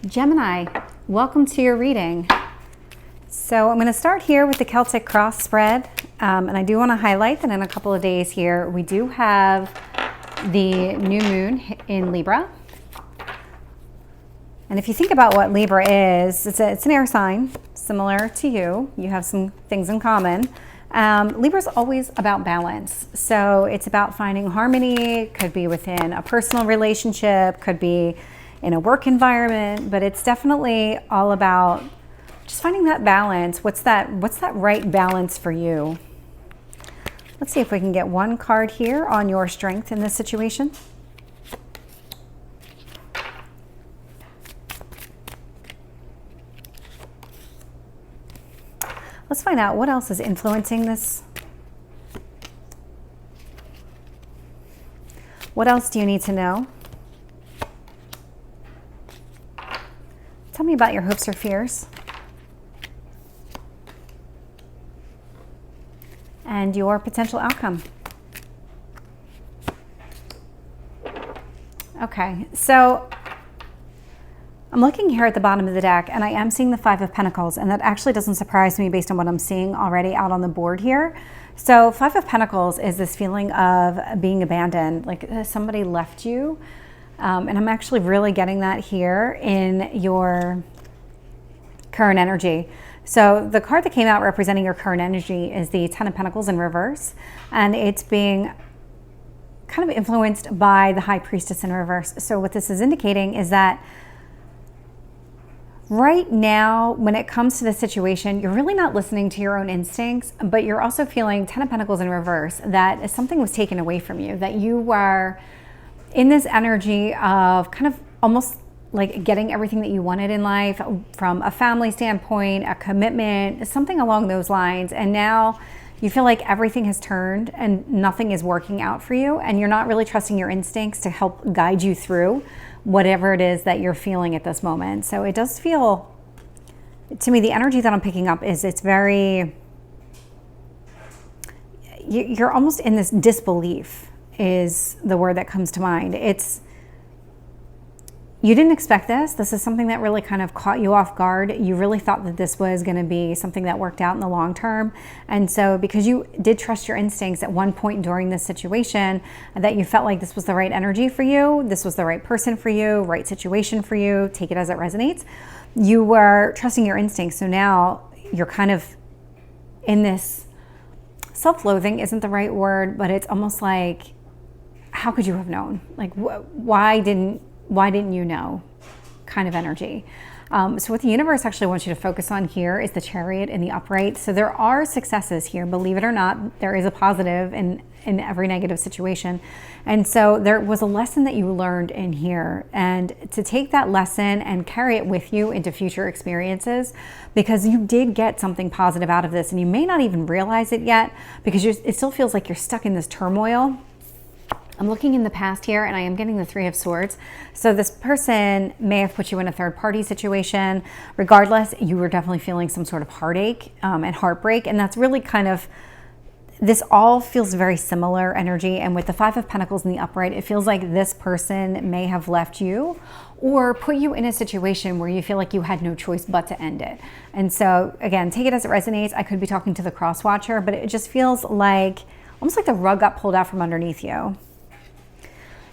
Gemini, welcome to your reading. So I'm going to start here with the Celtic cross spread, and I do want to highlight that in a couple of days here we do have the new moon in Libra. And if you think about what Libra is, it's an air sign similar to you. You have some things in common. Libra is always about balance. So it's about finding harmony, could be within a personal relationship, could be in a work environment, but it's definitely all about just finding that balance. What's that right balance for you? Let's see if we can get one card here on your strength in this situation. Let's find out what else is influencing this. What else do you need to know? Tell me about your hopes or fears. And your potential outcome. Okay, so I'm looking here at the bottom of the deck and I am seeing the Five of Pentacles, and that actually doesn't surprise me based on what I'm seeing already out on the board here. So Five of Pentacles is this feeling of being abandoned, like somebody left you. And I'm actually really getting that here in your current energy. So the card that came out representing your current energy is the Ten of Pentacles in reverse, and it's being kind of influenced by the High Priestess in reverse. So what this is indicating is that right now, when it comes to this situation, you're really not listening to your own instincts, but you're also feeling Ten of Pentacles in reverse, that something was taken away from you, that you were in this energy of kind of almost like getting everything that you wanted in life from a family standpoint, a commitment, something along those lines. And now you feel like everything has turned and nothing is working out for you. And you're not really trusting your instincts to help guide you through whatever it is that you're feeling at this moment. So it does feel, to me, the energy that I'm picking up is it's very, you're almost in this disbelief is the word that comes to mind. It's, you didn't expect this. This is something that really kind of caught you off guard. You really thought that this was going to be something that worked out in the long term. And so because you did trust your instincts at one point during this situation, that you felt like this was the right energy for you, this was the right person for you, right situation for you, take it as it resonates. You were trusting your instincts. So now you're kind of in this, self-loathing isn't the right word, but it's almost like, how could you have known? Like, why didn't you know kind of energy? So what the universe actually wants you to focus on here is the Chariot in the upright. So there are successes here, believe it or not. There is a positive in every negative situation. And so there was a lesson that you learned in here, and to take that lesson and carry it with you into future experiences, because you did get something positive out of this, and you may not even realize it yet because it still feels like you're stuck in this turmoil. I'm looking in the past here and I am getting the Three of Swords. So this person may have put you in a third party situation. Regardless, you were definitely feeling some sort of heartache and heartbreak. And that's really kind of, this all feels very similar energy. And with the Five of Pentacles in the upright, it feels like this person may have left you or put you in a situation where you feel like you had no choice but to end it. And so again, take it as it resonates. I could be talking to the cross watcher, but it just feels like almost like the rug got pulled out from underneath you.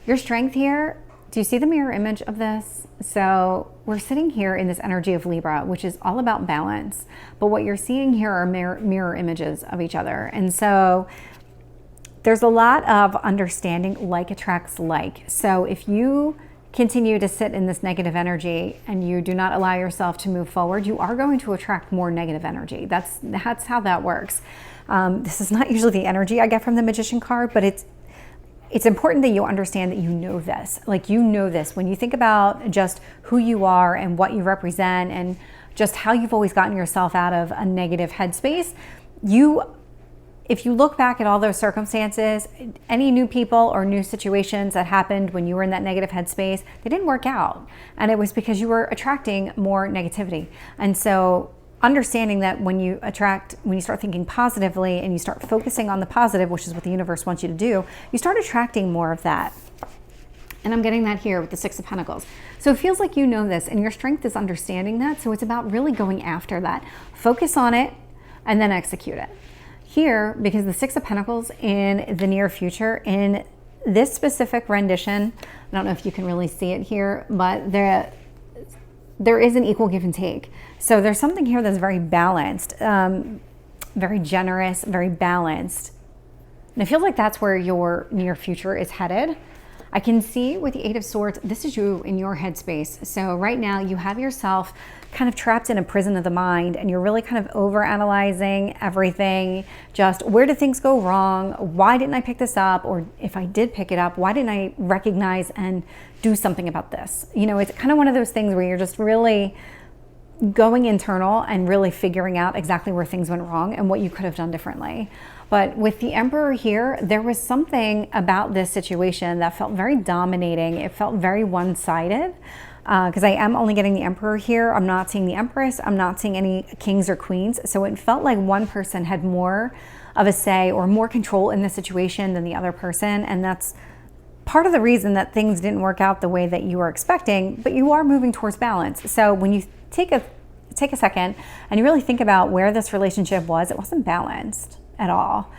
Your strength here, do you see the mirror image of this? So we're sitting here in this energy of Libra, which is all about balance. But what you're seeing here are mirror images of each other. And so there's a lot of understanding, like attracts like. So if you continue to sit in this negative energy and you do not allow yourself to move forward, you are going to attract more negative energy. That's how that works. This is not usually the energy I get from the Magician card, but it's important that you understand that you know this. Like, you know this. When you think about just who you are and what you represent and just how you've always gotten yourself out of a negative headspace, if you look back at all those circumstances, any new people or new situations that happened when you were in that negative headspace, they didn't work out. And it was because you were attracting more negativity. And so understanding that when you start thinking positively and you start focusing on the positive, which is what the universe wants you to do, you start attracting more of that. And I'm getting that here with the Six of Pentacles. So it feels like you know this and your strength is understanding that. So it's about really going after that. Focus on it and then execute it. Here, because the Six of Pentacles in the near future, in this specific rendition, I don't know if you can really see it here, but there is an equal give and take. So there's something here that's very balanced, very generous, very balanced. And I feel like that's where your near future is headed. I can see with the Eight of Swords, this is you in your headspace. So right now you have yourself kind of trapped in a prison of the mind and you're really kind of overanalyzing everything. Just where did things go wrong? Why didn't I pick this up? Or if I did pick it up, why didn't I recognize and do something about this? You know, it's kind of one of those things where you're just really going internal and really figuring out exactly where things went wrong and what you could have done differently. But with the Emperor here, there was something about this situation that felt very dominating. It felt very one-sided because I am only getting the Emperor here. I'm not seeing the Empress. I'm not seeing any kings or queens. So it felt like one person had more of a say or more control in the situation than the other person. And that's part of the reason that things didn't work out the way that you were expecting, but you are moving towards balance. So when you take a second and you really think about where this relationship was, it wasn't balanced at all.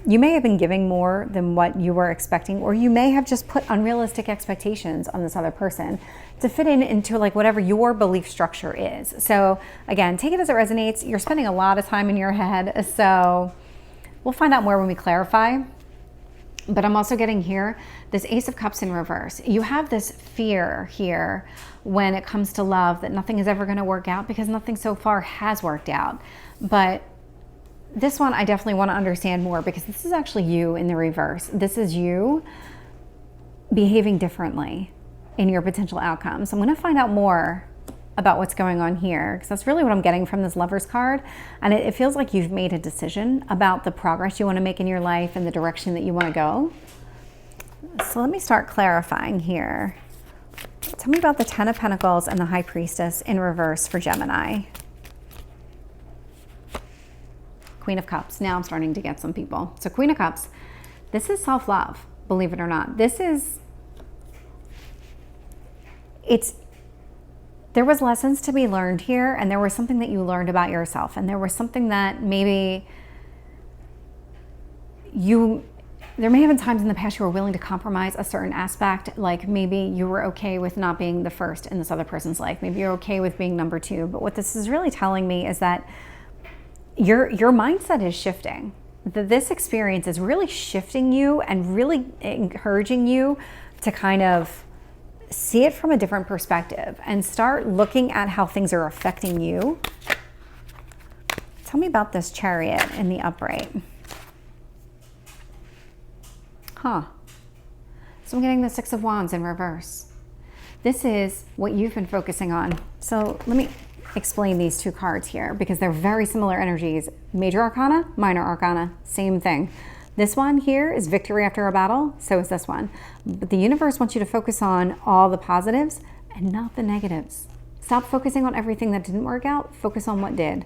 You may have been giving more than what you were expecting, or you may have just put unrealistic expectations on this other person to fit into like whatever your belief structure is. So again, take it as it resonates. You're spending a lot of time in your head, so we'll find out more when we clarify. But I'm also getting here this Ace of Cups in reverse. You have this fear here when it comes to love that nothing is ever going to work out because nothing so far has worked out. But this one I definitely want to understand more because this is actually you in the reverse. This is you behaving differently in your potential outcomes. I'm going to find out more about what's going on here because that's really what I'm getting from this Lovers card. And it feels like you've made a decision about the progress you want to make in your life and the direction that you want to go. So let me start clarifying here. Tell me about the Ten of Pentacles and the High Priestess in reverse for Gemini. Queen of Cups. Now I'm starting to get some people. So Queen of Cups, this is self-love, believe it or not. There was lessons to be learned here, and there was something that you learned about yourself, and there was something that maybe there may have been times in the past you were willing to compromise a certain aspect, like maybe you were okay with not being the first in this other person's life. Maybe you're okay with being number two. But what this is really telling me is that your mindset is shifting. This experience is really shifting you and really encouraging you to kind of see it from a different perspective and start looking at how things are affecting you. Tell me about this Chariot in the upright. So I'm getting the Six of Wands in reverse. This is what you've been focusing on. So let me explain these two cards here because they're very similar energies. Major Arcana, Minor Arcana, same thing. This one here is victory after a battle, so is this one. But the universe wants you to focus on all the positives and not the negatives. Stop focusing on everything that didn't work out, focus on what did.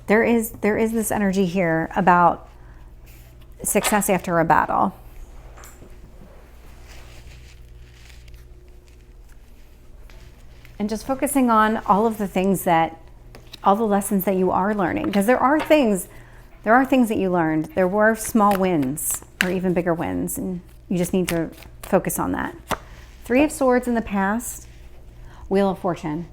There is this energy here about success after a battle. And just focusing on all of the things all the lessons that you are learning. Because there are things that you learned. There were small wins or even bigger wins, and you just need to focus on that. Three of Swords in the past, Wheel of Fortune.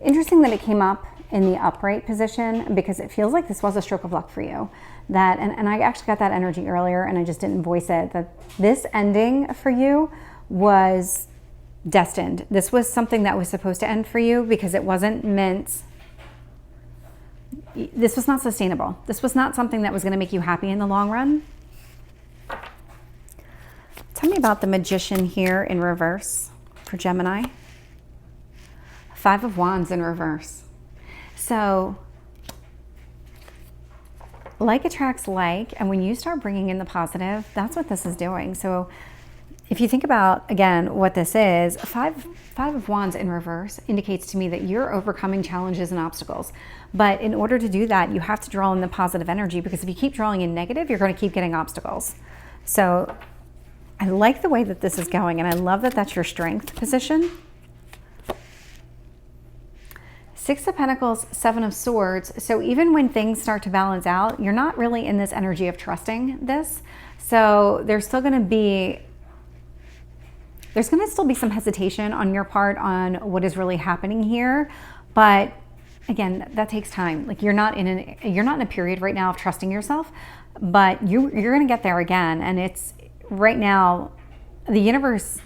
Interesting that it came up in the upright position because it feels like this was a stroke of luck for you. And I actually got that energy earlier and I just didn't voice it, that this ending for you was destined. This was something that was supposed to end for you because it wasn't meant. This was not sustainable. This was not something that was going to make you happy in the long run. Tell me about the Magician here in reverse for Gemini. Five of Wands in reverse. So like attracts like, and when you start bringing in the positive, that's what this is doing. So if you think about, again, what this is, Five of Wands in reverse indicates to me that you're overcoming challenges and obstacles. But in order to do that, you have to draw in the positive energy because if you keep drawing in negative, you're going to keep getting obstacles. So I like the way that this is going, and I love that that's your strength position. Six of Pentacles, Seven of Swords. So even when things start to balance out, you're not really in this energy of trusting this. So there's still going to still be some hesitation on your part on what is really happening here. But again, that takes time. Like you're not in a period right now of trusting yourself, but you're going to get there again. And it's right now, the universe,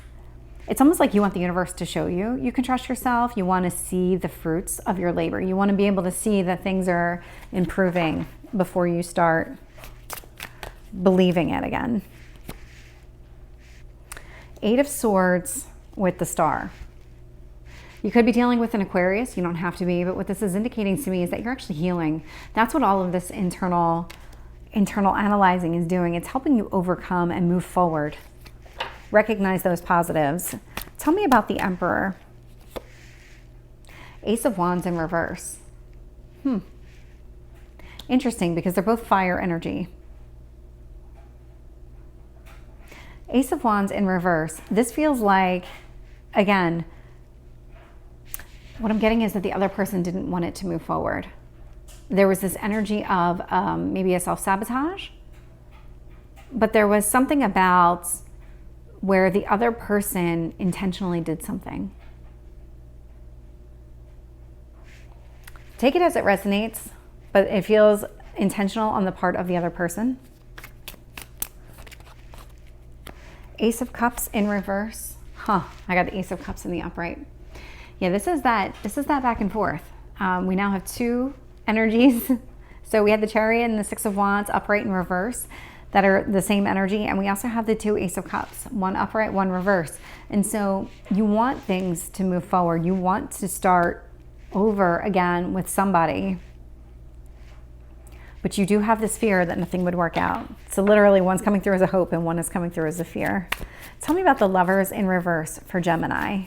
it's almost like you want the universe to show you you can trust yourself. You want to see the fruits of your labor. You want to be able to see that things are improving before you start believing it again. Eight of Swords with the Star. You could be dealing with an Aquarius. You don't have to be, but what this is indicating to me is that you're actually healing. That's what all of this internal analyzing is doing. It's helping you overcome and move forward. Recognize those positives. Tell me about the Emperor. Ace of Wands in reverse. Interesting, because they're both fire energy. Ace of Wands in reverse. This feels like, again, what I'm getting is that the other person didn't want it to move forward. There was this energy of maybe a self-sabotage, but there was something about where the other person intentionally did something. Take it as it resonates, but it feels intentional on the part of the other person. Ace of Cups in reverse. I got the Ace of Cups in the upright. Yeah, this is that back and forth. We now have two energies. So we had the Chariot and the Six of Wands upright and reverse that are the same energy. And we also have the two Ace of Cups, one upright, one reverse. And so you want things to move forward. You want to start over again with somebody. But you do have this fear that nothing would work out. So literally one's coming through as a hope and one is coming through as a fear. Tell me about the Lovers in reverse for Gemini.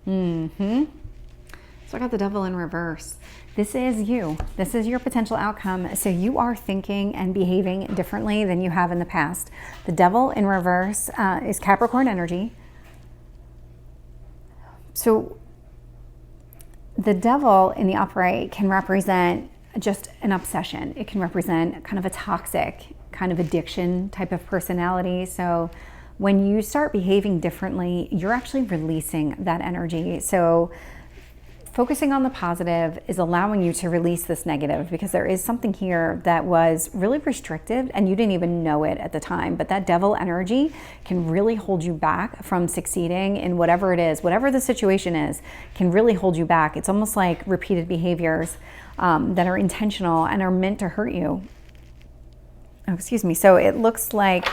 So I got the Devil in reverse. This is you. This is your potential outcome. So you are thinking and behaving differently than you have in the past. The Devil in reverse is Capricorn energy. So the Devil in the upright can represent just an obsession. It can represent kind of a toxic, kind of addiction type of personality. So when you start behaving differently, you're actually releasing that energy. So focusing on the positive is allowing you to release this negative, because there is something here that was really restrictive and you didn't even know it at the time. But that Devil energy can really hold you back from succeeding in whatever it is, whatever the situation is, can really hold you back. It's almost like repeated behaviors that are intentional and are meant to hurt you. Oh, excuse me. So it looks like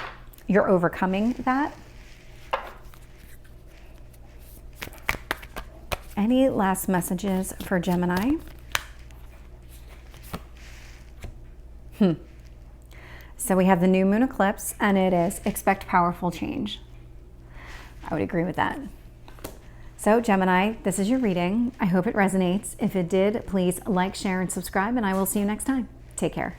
you're overcoming that. Any last messages for Gemini? So we have the new moon eclipse, and it is expect powerful change. I would agree with that. So Gemini, this is your reading. I hope it resonates. If it did, please like, share, and subscribe, and I will see you next time. Take care.